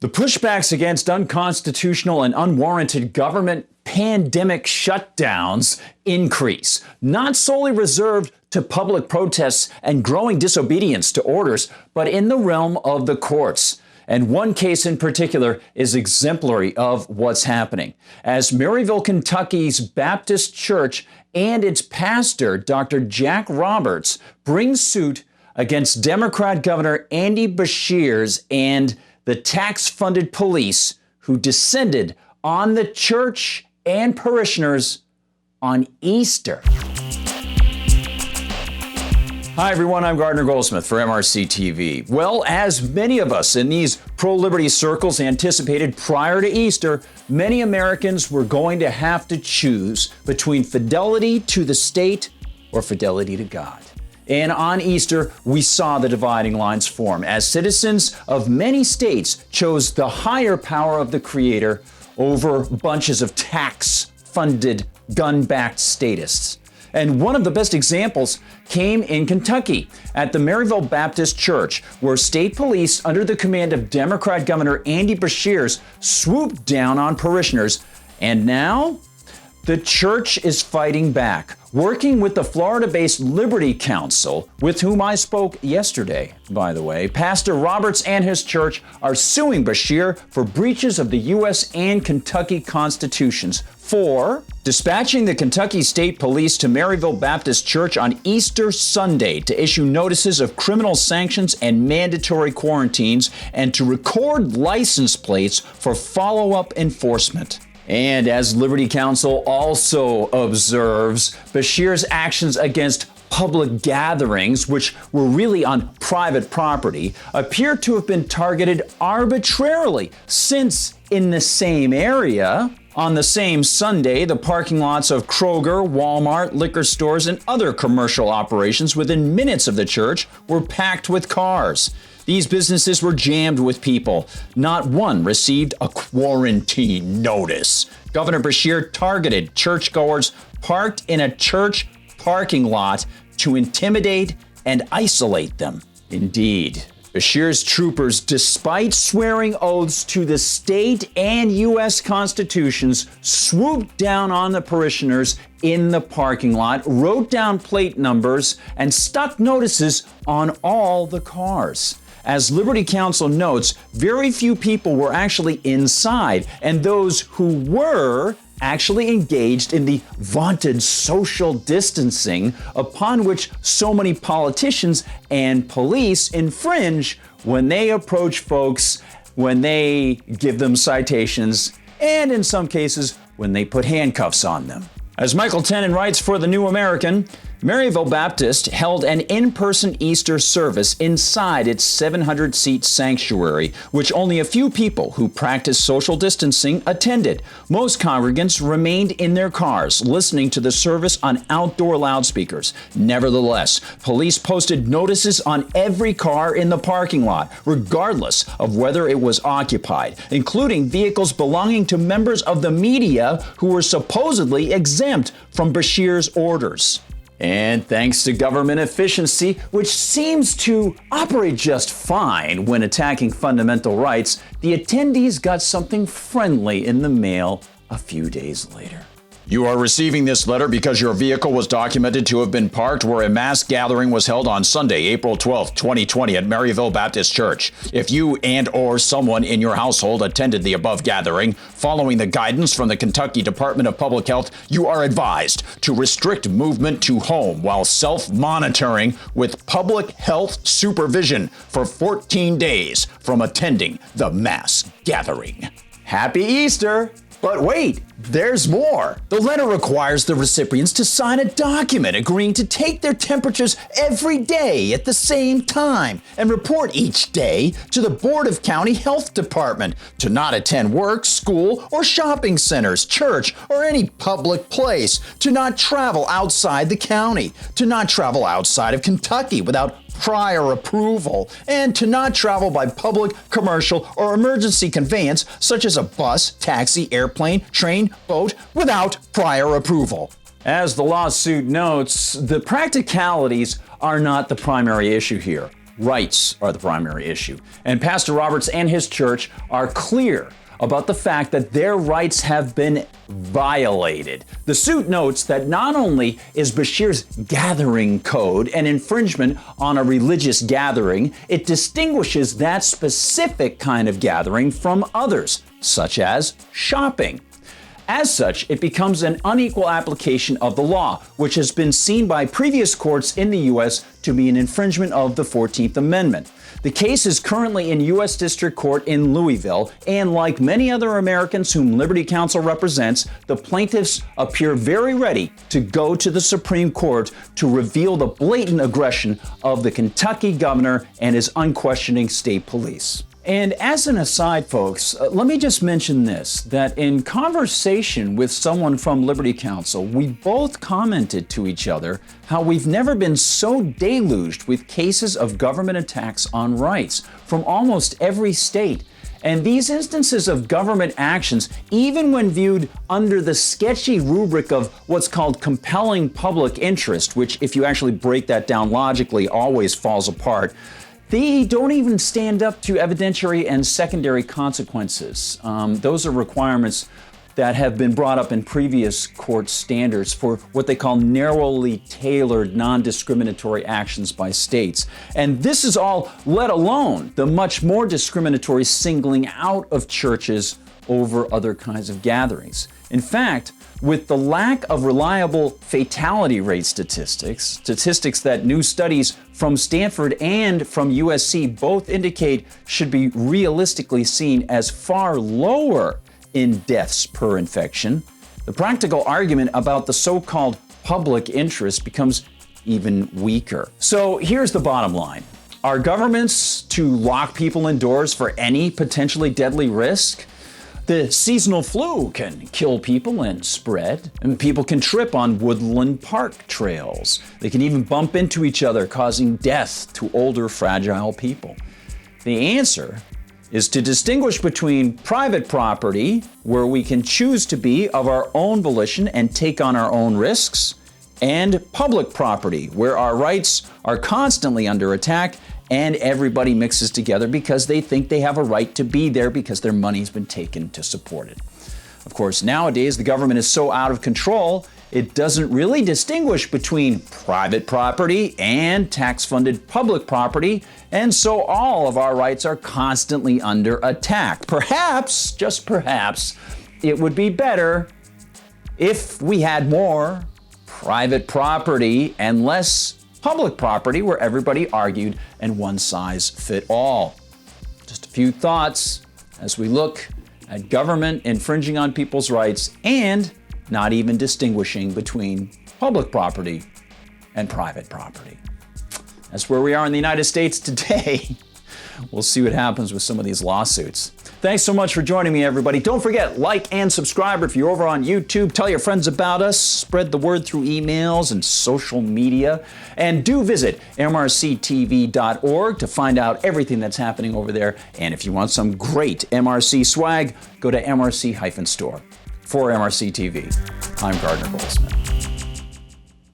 The pushbacks against unconstitutional and unwarranted government pandemic shutdowns increase, not solely reserved to public protests and growing disobedience to orders, but in the realm of the courts. And one case in particular is exemplary of what's happening. As Maryville, Kentucky's Baptist Church and its pastor, Dr. Jack Roberts, brings suit against Democrat Governor Andy Beshear and the tax-funded police who descended on the church and parishioners on Easter. Hi, everyone. I'm Gardner Goldsmith for MRC-TV. Well, as many of us in these pro-liberty circles anticipated prior to Easter, many Americans were going to have to choose between fidelity to the state or fidelity to God. And on Easter, we saw the dividing lines form as citizens of many states chose the higher power of the Creator over bunches of tax-funded, gun-backed statists. And one of the best examples came in Kentucky at the Maryville Baptist Church, where state police under the command of Democrat Governor Andy Beshear swooped down on parishioners. And now the church is fighting back, working with the Florida-based Liberty Council, with whom I spoke yesterday, by the way. Pastor Roberts and his church are suing Beshear for breaches of the U.S. and Kentucky constitutions for dispatching the Kentucky State Police to Maryville Baptist Church on Easter Sunday to issue notices of criminal sanctions and mandatory quarantines, and to record license plates for follow-up enforcement. And as Liberty Counsel also observes, Beshear's actions against public gatherings, which were really on private property, appear to have been targeted arbitrarily, since in the same area, on the same Sunday, the parking lots of Kroger, Walmart, liquor stores, and other commercial operations within minutes of the church were packed with cars. These businesses were jammed with people. Not one received a quarantine notice. Governor Beshear targeted churchgoers parked in a church parking lot to intimidate and isolate them. Indeed, Beshear's troopers, despite swearing oaths to the state and U.S. constitutions, swooped down on the parishioners in the parking lot, wrote down plate numbers, and stuck notices on all the cars. As Liberty Counsel notes, very few people were actually inside, and those who were actually engaged in the vaunted social distancing upon which so many politicians and police infringe when they approach folks, when they give them citations, and in some cases, when they put handcuffs on them. As Michael Tenen writes for The New American, Maryville Baptist held an in-person Easter service inside its 700-seat sanctuary, which only a few people who practice social distancing attended. Most congregants remained in their cars, listening to the service on outdoor loudspeakers. Nevertheless, police posted notices on every car in the parking lot, regardless of whether it was occupied, including vehicles belonging to members of the media who were supposedly exempt from Beshear's orders. And thanks to government efficiency, which seems to operate just fine when attacking fundamental rights, the attendees got something friendly in the mail a few days later. You are receiving this letter because your vehicle was documented to have been parked where a mass gathering was held on Sunday, April 12, 2020 at Maryville Baptist Church. If you and/or someone in your household attended the above gathering, following the guidance from the Kentucky Department of Public Health, you are advised to restrict movement to home while self-monitoring with public health supervision for 14 days from attending the mass gathering. Happy Easter! But wait, there's more. The letter requires the recipients to sign a document agreeing to take their temperatures every day at the same time and report each day to the Board of County Health Department, to not attend work, school, or shopping centers, church, or any public place, to not travel outside the county, to not travel outside of Kentucky without prior approval, and to not travel by public, commercial, or emergency conveyance such as a bus, taxi, airplane, train, boat without prior approval. As the lawsuit notes, the practicalities are not the primary issue here. Rights are the primary issue. And Pastor Roberts and his church are clear about the fact that their rights have been violated. The suit notes that not only is Beshear's gathering code an infringement on a religious gathering, it distinguishes that specific kind of gathering from others, such as shopping. As such, it becomes an unequal application of the law, which has been seen by previous courts in the U.S. to be an infringement of the 14th Amendment. The case is currently in U.S. District Court in Louisville, and like many other Americans whom Liberty Counsel represents, the plaintiffs appear very ready to go to the Supreme Court to reveal the blatant aggression of the Kentucky governor and his unquestioning state police. And as an aside, folks, let me just mention this, that in conversation with someone from Liberty Counsel, we both commented to each other how we've never been so deluged with cases of government attacks on rights from almost every state. And these instances of government actions, even when viewed under the sketchy rubric of what's called compelling public interest, which if you actually break that down logically always falls apart, they don't even stand up to evidentiary and secondary consequences. Those are requirements that have been brought up in previous court standards for what they call narrowly tailored, non-discriminatory actions by states. And this is all let alone the much more discriminatory singling out of churches over other kinds of gatherings. In fact, with the lack of reliable fatality rate statistics that new studies from Stanford and from USC both indicate should be realistically seen as far lower in deaths per infection, the practical argument about the so-called public interest becomes even weaker. So here's the bottom line. Are governments to lock people indoors for any potentially deadly risk? The seasonal flu can kill people and spread, and people can trip on woodland park trails. They can even bump into each other, causing death to older, fragile people. The answer is to distinguish between private property, where we can choose to be of our own volition and take on our own risks, and public property, where our rights are constantly under attack and everybody mixes together because they think they have a right to be there because their money's been taken to support it. Of course, nowadays the government is so out of control, it doesn't really distinguish between private property and tax-funded public property, and so all of our rights are constantly under attack. Perhaps, just perhaps, it would be better if we had more private property and less public property where everybody argued and one size fit all. Just a few thoughts as we look at government infringing on people's rights and not even distinguishing between public property and private property. That's where we are in the United States today. We'll see what happens with some of these lawsuits. Thanks so much for joining me, everybody. Don't forget, like and subscribe if you're over on YouTube. Tell your friends about us. Spread the word through emails and social media. And do visit MRCTV.org to find out everything that's happening over there. And if you want some great MRC swag, go to MRC-store. For MRC TV, I'm Gardner Goldsmith.